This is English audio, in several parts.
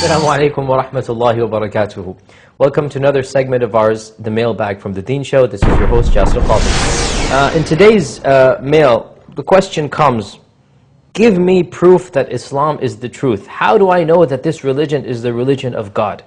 Assalamu alaikum wa rahmatullahi wa barakatuhu. Welcome to another segment of ours, The Mailbag from the Deen Show. This is your host, Yasir Qadhi. In today's mail, the question comes, give me proof that Islam is the truth. How do I know that this religion is the religion of God?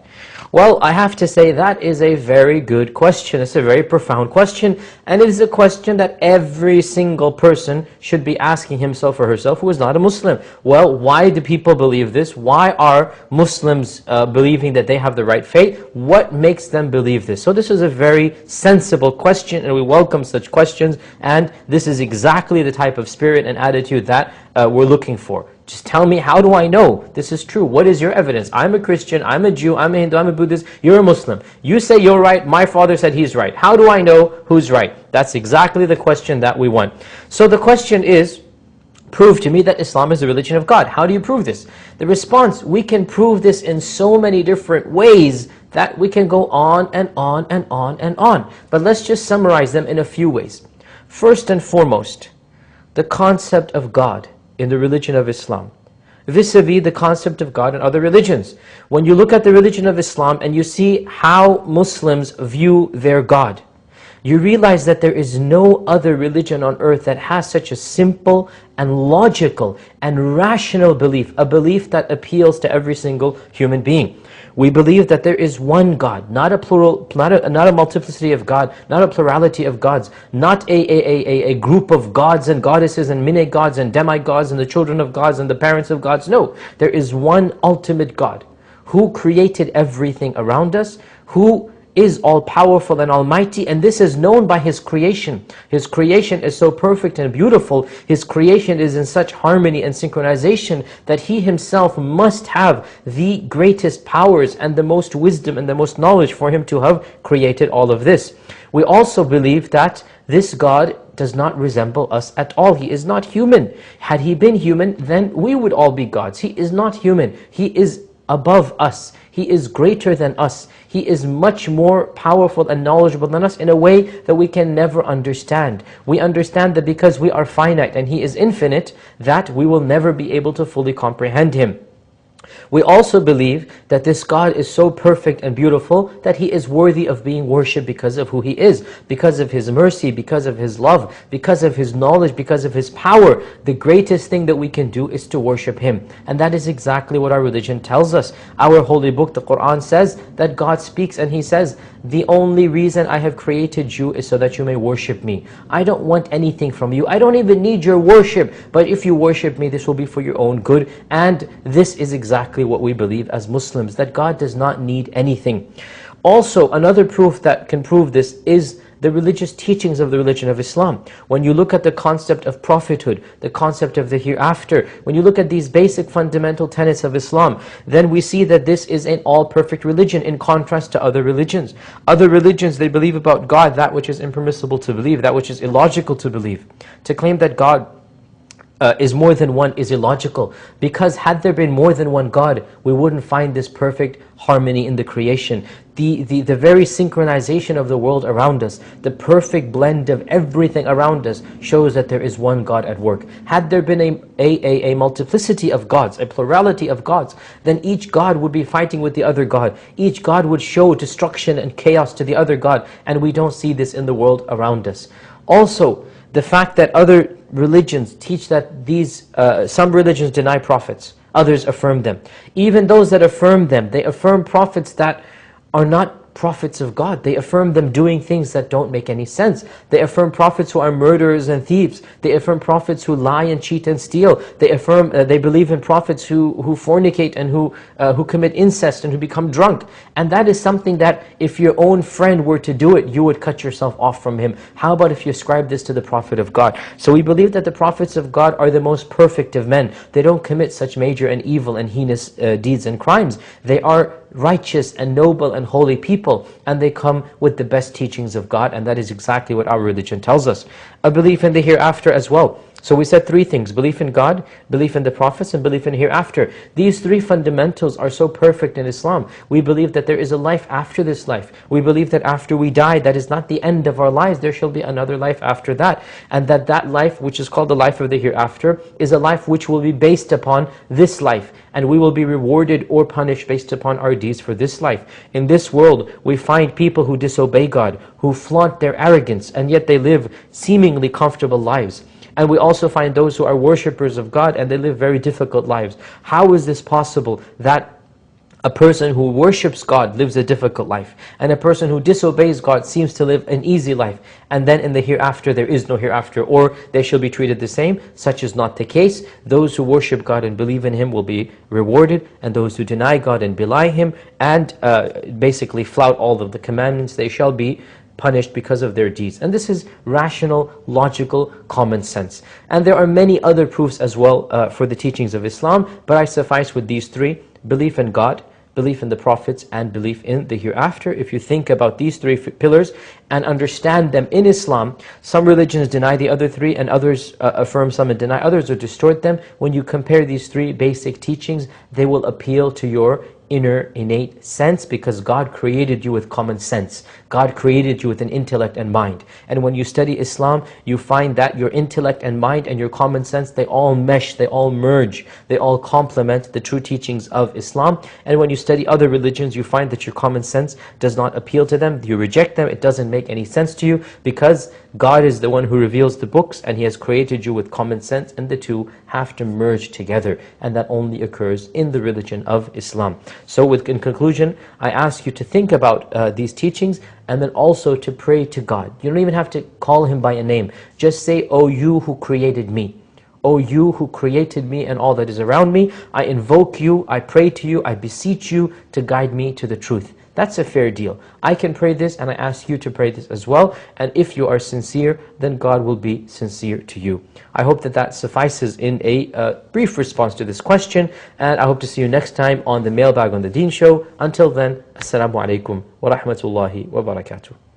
Well, I have to say that is a very good question. It's a very profound question, and it is a question that every single person should be asking himself or herself who is not a Muslim. Well, why do people believe this? Why are Muslims believing that they have the right faith? What makes them believe this? So this is a very sensible question, and we welcome such questions, and this is exactly the type of spirit and attitude that we're looking for. Just tell me, how do I know this is true? What is your evidence? I'm a Christian, I'm a Jew, I'm a Hindu, I'm a Buddhist, you're a Muslim. You say you're right, my father said he's right. How do I know who's right? That's exactly the question that we want. So the question is, prove to me that Islam is the religion of God. How do you prove this? The response, we can prove this in so many different ways that we can go on and on and on and on. But let's just summarize them in a few ways. First and foremost, the concept of God in the religion of Islam, vis-a-vis the concept of God in other religions. When you look at the religion of Islam and you see how Muslims view their God, you realize that there is no other religion on earth that has such a simple and logical and rational belief, a belief that appeals to every single human being. We believe that there is one God, not a plural, not a multiplicity of God, not a plurality of gods, not a group of gods and goddesses and mini-gods and demigods and the children of gods and the parents of gods. No, there is one ultimate God who created everything around us, who is all-powerful and almighty, and this is known by His creation. His creation is so perfect and beautiful, His creation is in such harmony and synchronization that He Himself must have the greatest powers and the most wisdom and the most knowledge for Him to have created all of this. We also believe that this God does not resemble us at all. He is not human. Had He been human, then we would all be gods. He is not human. He is above us. He is greater than us. He is much more powerful and knowledgeable than us in a way that we can never understand. We understand that because we are finite and He is infinite, that we will never be able to fully comprehend Him. We also believe that this God is so perfect and beautiful that He is worthy of being worshipped because of who He is, because of His mercy, because of His love, because of His knowledge, because of His power. The greatest thing that we can do is to worship Him. And that is exactly what our religion tells us. Our holy book, the Quran, says that God speaks and He says, the only reason I have created you is so that you may worship me. I don't want anything from you. I don't even need your worship. But if you worship me, this will be for your own good. And this is exactly what we believe as Muslims, that God does not need anything. Also, another proof that can prove this is the religious teachings of the religion of Islam. When you look at the concept of prophethood, the concept of the hereafter, when you look at these basic fundamental tenets of Islam, then we see that this is an all-perfect religion in contrast to other religions. Other religions, they believe about God that which is impermissible to believe, that which is illogical to believe. To claim that God is more than one is illogical, because had there been more than one God, we wouldn't find this perfect harmony in the creation. The very synchronization of the world around us, the perfect blend of everything around us shows that there is one God at work. Had there been a multiplicity of gods, a plurality of gods, then each God would be fighting with the other God. Each God would show destruction and chaos to the other God, and we don't see this in the world around us. Also, the fact that other religions teach that some religions deny prophets, others affirm them. Even those that affirm them, they affirm prophets that are not prophets of God. They affirm them doing things that don't make any sense. They affirm prophets who are murderers and thieves. They affirm prophets who lie and cheat and steal. They affirm, they believe in prophets who fornicate and who commit incest and who become drunk. And that is something that if your own friend were to do it, you would cut yourself off from him. How about if you ascribe this to the Prophet of God? So we believe that the prophets of God are the most perfect of men. They don't commit such major and evil and heinous deeds and crimes. They are righteous and noble and holy people, and they come with the best teachings of God, and that is exactly what our religion tells us. A belief in the hereafter as well. So we said three things: belief in God, belief in the prophets, and belief in hereafter. These three fundamentals are so perfect in Islam. We believe that there is a life after this life. We believe that after we die, that is not the end of our lives. There shall be another life after that. And that life, which is called the life of the hereafter, is a life which will be based upon this life. And we will be rewarded or punished based upon our deeds for this life. In this world, we find people who disobey God, who flaunt their arrogance, and yet they live seemingly comfortable lives. And we also find those who are worshippers of God and they live very difficult lives. How is this possible that a person who worships God lives a difficult life, and a person who disobeys God seems to live an easy life, and then in the hereafter there is no hereafter, or they shall be treated the same? Such is not the case. Those who worship God and believe in Him will be rewarded, and those who deny God and belie Him and basically flout all of the commandments, they shall be punished because of their deeds. And this is rational, logical, common sense. And there are many other proofs as well for the teachings of Islam, but I suffice with these three: belief in God, belief in the prophets, and belief in the hereafter. If you think about these three pillars and understand them in Islam, some religions deny the other three, and others affirm some and deny others or distort them. When you compare these three basic teachings, they will appeal to your inner innate sense, because God created you with common sense. God created you with an intellect and mind. And when you study Islam, you find that your intellect and mind and your common sense, they all mesh, they all merge, they all complement the true teachings of Islam. And when you study other religions, you find that your common sense does not appeal to them. You reject them. It doesn't make any sense to you, because God is the one who reveals the books, and He has created you with common sense, and the two have to merge together. And that only occurs in the religion of Islam. So in conclusion, I ask you to think about these teachings, and then also to pray to God. You don't even have to call Him by a name. Just say, "O you who created me. O you who created me and all that is around me, I invoke you, I pray to you, I beseech you to guide me to the truth." That's a fair deal. I can pray this, and I ask you to pray this as well. And if you are sincere, then God will be sincere to you. I hope that suffices in a brief response to this question. And I hope to see you next time on the Mailbag on the Deen Show. Until then, Assalamu alaikum wa rahmatullahi wa barakatuh.